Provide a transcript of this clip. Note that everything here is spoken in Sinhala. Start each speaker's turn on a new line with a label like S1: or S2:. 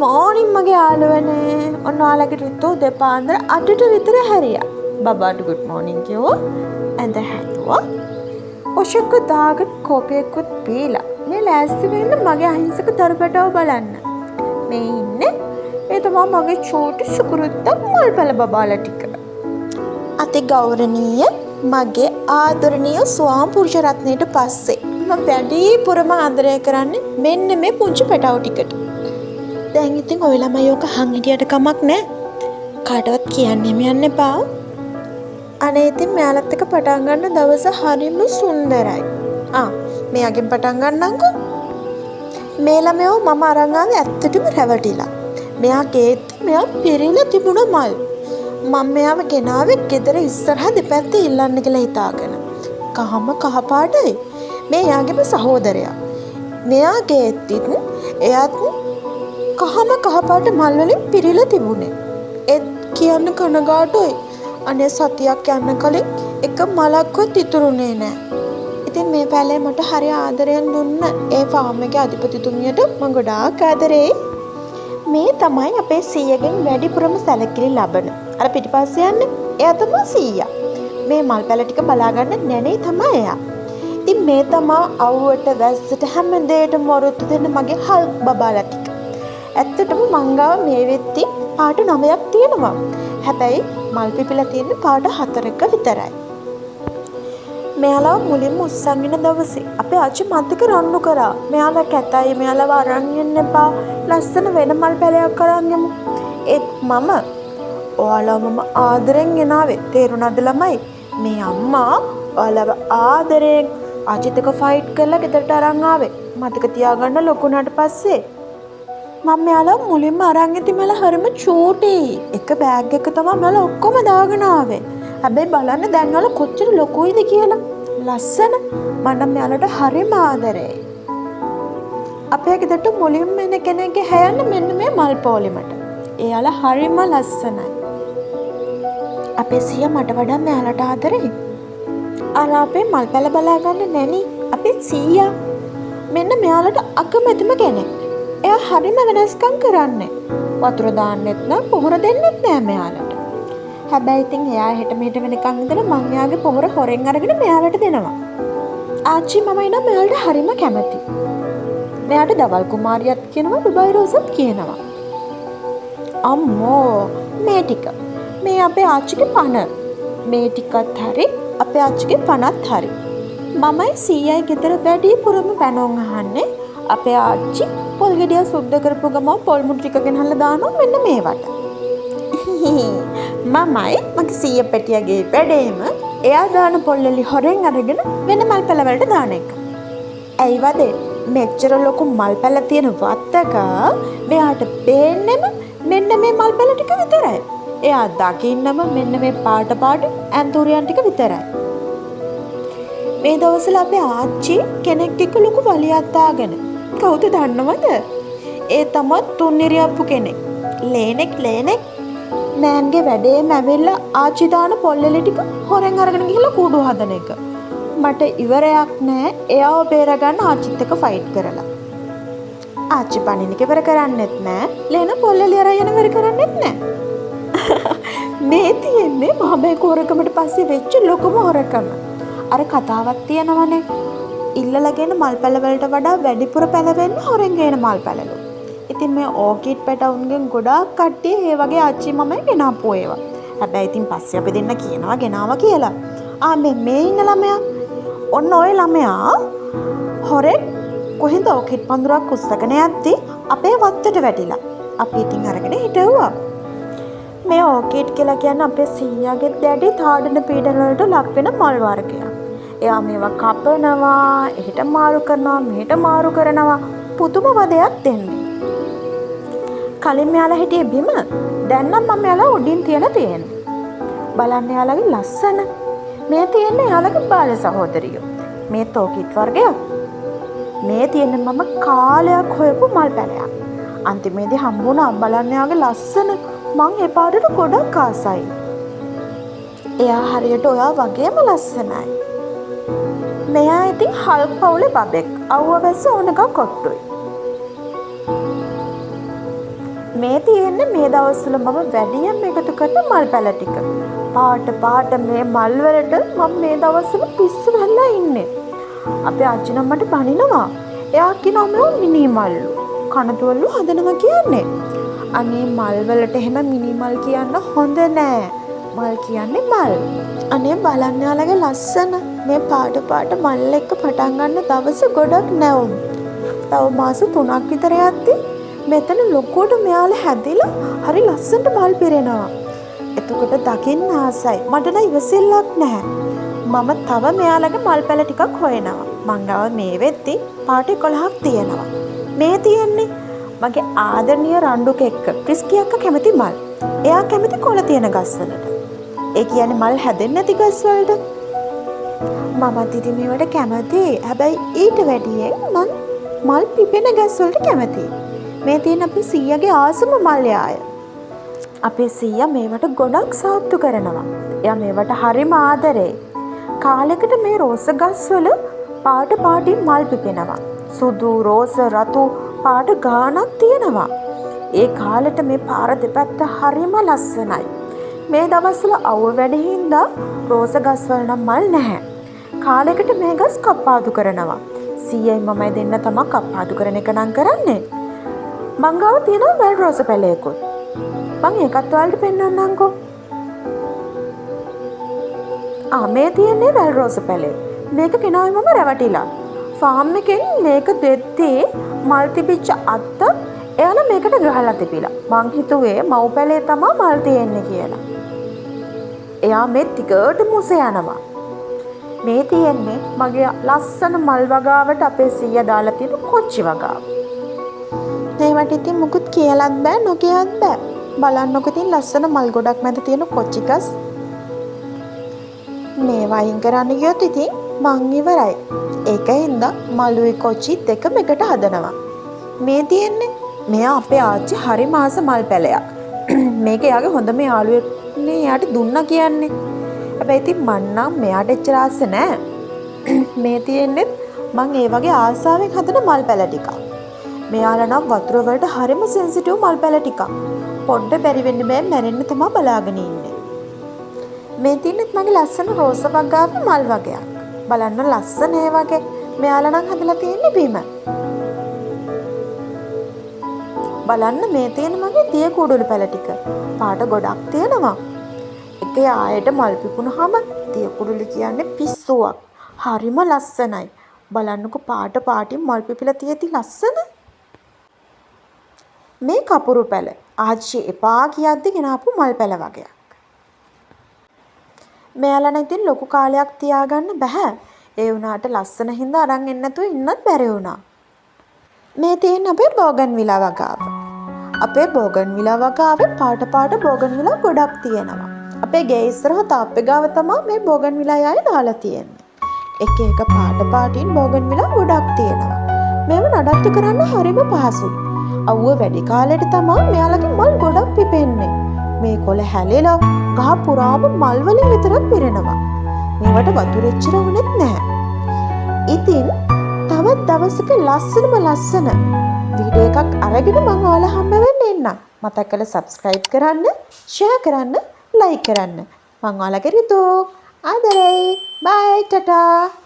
S1: මෝර්නිං මගේ යාළුවනේ. ඔන්න ඔයාලගේ රිතු දෙපාන්දර 8ට විතර හැරියා. බබාට good morning කිව්වා. ඇඳ හැදුවා. ඔෂක්ක දාගෙන කෝපියකුත් බීලා. මේ ලෑස්ති වෙන්න මගේ අහිංසක දරුපැටව බලන්න. මේ ඉන්නේ. මේ තමයි මගේ චූටි සුකුරුද්දක් මල්පැල බබාලා ටික. අති ගෞරවනීය මගේ ආදරණීය ස්වාම පුරුෂ රත්නයට පස්සේ මම වැඩිපුරම ආදරය කරන්නේ මෙන්න මේ පුංචි පැටව ටිකට. දැන් ඉතින් ඔය ළමයි ඔක අහන් හිටියට කමක් නැහැ. කාටවත් කියන්නෙම යන්න එපා. අනේ ඉතින් මෙයාලත් එක්ක පටන් ගන්න දවස හරිම සුන්දරයි. මෙයාගෙන් පටන් ගන්නම්කෝ. මේ ළමයෝ මම අරන් ආවේ ඇත්තටම රැවටිලා. මෙයා පිරීලා තිබුණ මල්. මම මෙයාව ගෙනාවේ ගෙදර ඉස්සරහා දෙපැත්තේ ඉල්ලන්න කියලා හිතාගෙන. කහම කහ පාටයි. මේ එයාගේම සහෝදරයා. මෙයාගේ ඇත්තිත් එයාත් කහම කහ පාට මල් වලින් පිරීලා තිබුණේ. ඒත් කියන්න කනගාටුයි. අනේ සතියක් යන්න කලින් එක මලක්වත් ඉතුරුනේ නැහැ. ඉතින් මේ පැලේ මට හරි ආදරයෙන් දුන්න ඒ ෆාම් එකේ අධිපතිතුමියට මම ගොඩාක් ආදරෙයි. මේ තමයි අපේ සීයාගෙන් වැඩිපුරම සැලකිලි ලබන. අර පිටිපස්සේ යන්නේ එයා තමයි සීයා. මේ මල් පැල ටික බලාගන්න නැනේ තමයි එයා. ඉතින් මේ තමයි අවුවට වැස්සට හැම දෙයකටම මොරොත්තු දෙන්න මගේ හල්ක් බබාලා ටික. ඇත්තටම මංගාව මේ වෙද්දි පාට 9ක් තියෙනවා. හැබැයි මල් පිපිලා තියෙන්නේ පාට 4ක විතරයි. මෙයාලා මුලින්ම උස්සන් ඉන දවසේ අපේ ආච්චි මතක රණ්ඩු කරා. මෙයාලා කැතයි, මෙයාලව අරන් යන්න එපා. ලස්සන වෙන මල් පැලයක් අරන් යමු. ඒත් ඔයාලව ආදරෙන් ගෙනාවේ. තේරුණාද ළමයි? මේ අම්මා ඔයාලව ආදරෙන් ආච්චිත් එක්ක ෆයිට් කරලා ගෙදරට අරන් ආවේ. මතක තියාගන්න ලොකුනාට පස්සේ. මම මෙයාලා මුලින්ම අරන් ඉති මෙයාලා හරිම චූටි. එක බෑග් එක තමයි මෙයාලා ඔක්කොම දාගෙන ආවේ. හැබැයි බලන්න දැන් වල කොච්චර ලොකුයිද කියලා. ලස්සන. මම මෙයාලට හරිම ආදරෙයි. අපේ ගෙදරට මුලින්ම එන කෙනෙක්ගේ හැයන්න මෙන්න මේ මල් පොලිමට. එයාලා හරිම ලස්සනයි. අපේ සීයා මට වඩා මෙයාලට ආදරෙයි. අර අපේ මල් පැල බලා ගන්න නැණි අපේ සීයා. මෙන්න මෙයාලට අකමැතිම කෙනෙක්. එයා හරිම වෙනස්කම් කරන්නේ. වතුර දාන්නෙත් නෑ, පොහොර දෙන්නෙත් නෑ මෙයාලට. හැබැයි ඉතින් එයා හෙට මෙහෙට වෙනකන් ඉඳලා මං එයාගේ පොහොර හොරෙන් අරගෙන මෙයාලට දෙනවා. ආච්චි මමයි නම් මෙයාලට හරිම කැමතියි. මෙයාට දවල් කුමාරියත් කියනවා, ඩුබයි රෝසත් කියනවා. අම්මෝ මේ ටික. මේ අපේ ආච්චිගේ පණ. මේ ටිකත් හරි, අපේ ආච්චිගේ පණත් හරි. මමයි සීයයි ගෙදර වැඩිපුරම පැනෝන් අහන්නේ. අපේ ආච්චි පොල් ගෙඩිය සුද්ධ කරපු ගමන් පොල් මුට්ටු ටික ගෙනහලා දානවා මෙන්න මේවට. මමයි මගේ සීයා පැටියාගේ වැඩේම එයා දාන පොල් වල හොරෙන් අරගෙන වෙන මල් පැල වලට දාන එක. ඇයි වදේ මෙච්චර ලොකු මල් පැල තියෙන වත්තක මෙයාට පේන්නෙම මෙන්න මේ මල් පැල ටික විතරයි. එයා දකින්නම මෙන්න මේ පාට ඇන්තූරියන් ටික විතරයි. මේ දවස්වල අපේ ආච්චි කෙනෙක් එක්ක ලොකු වලියක් දාගෙන. කවුද දන්නවද? ඒ තමයි තුන්නිරියප්පු කෙනෙක්. ලේනෙක් මෑන්ගේ වැඩේම ඇවිල්ලා ආච්චි දාන පොල්ලෙලි ටික හොරෙන් අරගෙන ගිහලා කූඩු හදන එක. මට ඉවරයක් නෑ එයාව බේරගන්න ආච්චිත් එක්ක ෆයිට් කරලා. ආච්චි පණින කෙවර කරන්නෙත් නෑ. ලේන පොල්ලෙලි අරගෙන ඉවර කරන්නෙත් නෑ. මේ තියෙන්නේ මහබේ හොරකමට පස්සේ වෙච්ච ලොකුම හොරකම. අර කතාවක් තියෙනවනේ. ඉල්ලලාගෙන මල් පැල වලට වඩා වැඩිපුර පැලවෙන්න හොරෙන් ගේන මල් පැලලු. ඉතින් මේ ඕකිඩ් පැටවුන්ගෙන් ගොඩාක් කට්ටිය ඒ වගේ ආච්චි මමයි ගෙනාපු ඒවා. හැබැයි ඉතින් පස්සේ අපි දෙන්න කියනවා ගෙනාවා කියලා. මේ ඉන්න ළමයා. ඔන්න ඔය ළමයා හොරෙන් කොහෙන්ද ඕකිඩ් පඳුරක් උස්සගෙන යද්දී අපේ වත්තට වැටිලා. අපි ඉතින් අරගෙන හිටවුවා. මේ ඕකිඩ් කියලා කියන්නේ අපේ සීයාගේ දැඩි තාඩන පීඩන වලට ලක් වෙන මල් වර්ගයක්. එයා මේවා කපනවා, එහෙට මාරු කරනවා, මෙහෙට මාරු කරනවා. පුදුම වදයක් දෙන්නේ. කලින් මෙයාලා හිටියේ බිම. දැන් නම් මම මෙයාලා උඩින් තියලා තියෙන්නේ. බලන්න එයාලගේ ලස්සන. මේ තියෙන්නේ එයාලගේ බාල සහෝදරියෝ. මේ තෝකිට් වර්ගයක්. මේ තියෙන්නේ මම කාලයක් හොයපු මල් පැලයක්. අන්තිමේදී හම්බුණා. බලන්න එයාගේ ලස්සන. මං ඒ පාටට ගොඩක් ආසයි. එයා හරියට ඔයා වගේම ලස්සනයි. මෙයා ඉතින් හල්ක් පවුලේ බබෙක්. අවුව වැස්ස ඕනක කොට්ටුයි. මේ තියෙන්නේ මේ දවස්වල මම වැඩියෙන් එකතු කරන මල් පැල ටික. පාට මේ මල් වලට මම මේ දවස්වල පිස්සු වෙලා ඉන්නේ. අපේ අච්චි නම්මට බනිනවා. එයා කියනවා මේ මිනි මල්ලු. කනතුවලු හදනවා කියන්නේ. අනේ මල් වලට එහෙම මිනි මල් කියන්න හොඳ නෑ. මල් කියන්නේ මල්. අනේ බලන්න යාලගේ ලස්සන මේ පාට මල් එක්ක පටන් ගන්න දවස් ගොඩක් නැවුම්. තව මාස 3ක් විතර යද්දී මෙතන ලොකුවට මෙයාලා හැදිලා හරි ලස්සනට මල් පිරෙනවා. එතකොට දකින්න ආසයි. මට නම් ඉවසිල්ලක් නැහැ. මම තව මෙයාලගේ මල් පැල ටිකක් හොයනවා. මං ගාව මේ වෙද්දි පාට 11ක් තියෙනවා. මේ තියෙන්නේ මගේ ආදරණීය රණ්ඩු කෙක්ක ප්‍රිස්කි අක්කා කැමති මල්. එයා කැමති කොළ තියෙන ගස්වලට. ඒ කියන්නේ මල් හැදෙන්නේ නැති ගස්වලට. මමත් ඉතින් මේවට කැමතියි. හැබැයි ඊට වැඩියෙන් මං මල් පිපෙන ගස්වලට කැමතියි. මේ තියෙන අපේ සීයාගේ ආසම මල් යාය. අපේ සීයා මේවට ගොඩක් සාත්තු කරනවා. එයා මේවට හරිම ආදරේ. කාලෙකට මේ රෝස ගස්වල පාටින් මල් පිපෙනවා. සුදු රෝස රතු පාට ගානක් තියෙනවා. ඒ කාලෙට මේ පාර දෙපැත්ත හරිම ලස්සනයි. මේ දවස්වල අවුව වැඩි හින්දා රෝස ගස්වල නම් මල් නැහැ. කාලෙකට මේ ගස් කප්පාදු කරනවා. සීයයි මමයි දෙන්න තමයි කප්පාදු කරන එක නම් කරන්නේ. මං ගාව තියෙනවා වැල් රෝස පැලයකුත්. මං ඒකත් ඔයාලට පෙන්නන්නම්කෝ. මේ තියෙන්නේ වැල් රෝස පැලේ. මේක කෙනාවේ මම රැවටිලා. ෆාම් එකෙන් මේක දෙද්දී මල් තිබිච්ච අත්ත එයාලා මේකට ගහලා තිබිලා. මං හිතුවේ මව් පැලේ තමයි මල් තියෙන්නේ කියලා. එයා මේ ටිකට මුස යනවා. මේ තියෙන්නේ මගේ ලස්සන මල් වගාවට අපේ සීයා දාලා තියෙන කොච්චි වගාව. ඒවට ඉතින් මුකුත් කියලාත් බෑ නොකියත් බෑ. බලන්නකො ඉතින් ලස්සන මල් ගොඩක් මැද තියෙන කොච්චි ගස්. මේ වයින් කරන්න ගියොත් ඉතින් මං ඉවරයි. ඒකින්ද මලුයි කොච්චි දෙකම එකට හදනවා. මේ තියෙන්නේ මෙයා අපේ ආච්චි හරි මාස මල් පැලයක්. මේක එයාගේ හොඳම යාළුවෙක්නේ එයාට දුන්නා කියන්නේ. හැබැයි ඉතින් මං නම් මෙයාට එච්චර ආස නෑ. මේ තියෙන්නේ මං ඒ වගේ ආසාවෙන් හදන මල් පැල ටිකක්. මෙයාලා නම් වතුර වලට හරිම සෙන්සිටිව් මල් පැල ටිකක්. පොඩ්ඩ බැරි වෙන්න බෑ මැරෙන්න තමයි බලාගෙන ඉන්නේ. මේ තියෙන්නේ මගේ ලස්සන රෝස වගාවේ මල් වගයක්. බලන්න ලස්සන ඒ වගේ. මෙයාලා නම් හදලා තියෙන්නේ බීම. බලන්න මේ තියෙන මගේ තිය කුඩුළු පැල ටික. පාට ගොඩක් තියෙනවා. එකේ ආයෙට මල් පිපුණාම තිය කුඩුළු කියන්නේ පිස්සුවක්. හරිම ලස්සනයි. බලන්නකො පාටින් මල් පිපිලා තියෙති ලස්සන. මේ කපුරු පැල ආච්චි එපා කියද්දි ගෙනාපු මල් පැල වගයක්. මෙයාලා නම් ඉතින් ලොකු කාලයක් තියාගන්න බෑ. ඒ වුණාට ලස්සන හින්දා අරන් එන්න නැතුව ඉන්නත් බැරි වුණා. මේ තියෙන අපේ බෝගන්විලා වගාව. අපේ බෝගන්විලා වගාවේ පාට බෝගන්විලා ගොඩක් තියෙනවා. අපේ ගේ ඉස්සරහ තාප්පේ ගාව තමයි මේ බෝගන්විලා යාය දාලා තියෙන්නේ. එක පාටින් බෝගන්විලා ගොඩක් තියෙනවා. මේව නඩත්තු කරන්න හරිම පහසුයි. අවුව වැඩි කාලෙට තමයි මෙයාලගේ මල් ගොඩක් පිපෙන්නේ. මේ කොළ හැලෙලා ගහ පුරාම මල් වලින් විතරක් පිරෙනවා. මේවට වතුර එච්චර වුණෙත් නැහැ. ඉතින් තවත් දවසක ලස්සන වීඩියෝ එකක් අරගෙන මම ඔයාලා හම්බ වෙන්න එන්නම්. මතක කරලා subscribe කරන්න, share කරන්න, like කරන්න. මම ඔයාලගේ රිතු ආදරේ. bye ta-ta.